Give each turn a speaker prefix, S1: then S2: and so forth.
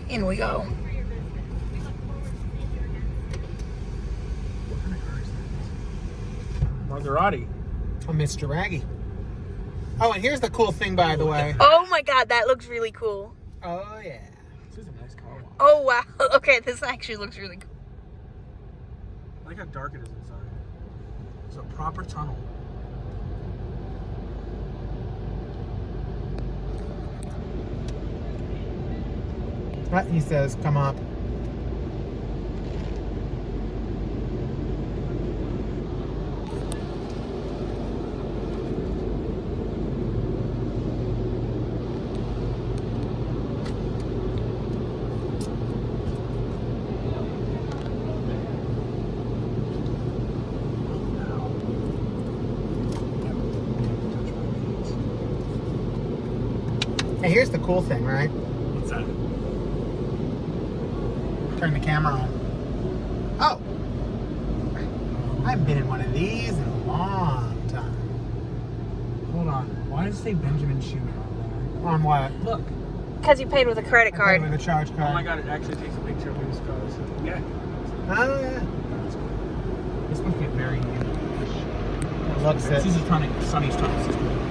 S1: In we go.
S2: Maserati.
S3: Oh, Mr. Raggy. Oh, and here's the cool thing, by the way.
S1: Oh my god, that looks really cool.
S3: Oh, yeah.
S2: This is a nice car wash.
S1: Oh wow. Okay, this actually looks really cool.
S2: I like how dark it is inside. It's a proper tunnel.
S3: What? He says, come up. Hey, here's the cool thing, right?
S2: What's that?
S3: Turn the camera on. Oh! I haven't been in one of these in a long time.
S2: Hold on. Why does it say Benjamin Shoe on
S3: On what?
S2: there? Look.
S1: Because you paid with a credit
S3: I
S1: card.
S3: paid with a charge card.
S2: Oh my god, it actually takes a picture of his cars. Yeah.
S3: Oh, yeah. This must be very new. It looks
S2: This is Sonny's tunnel system.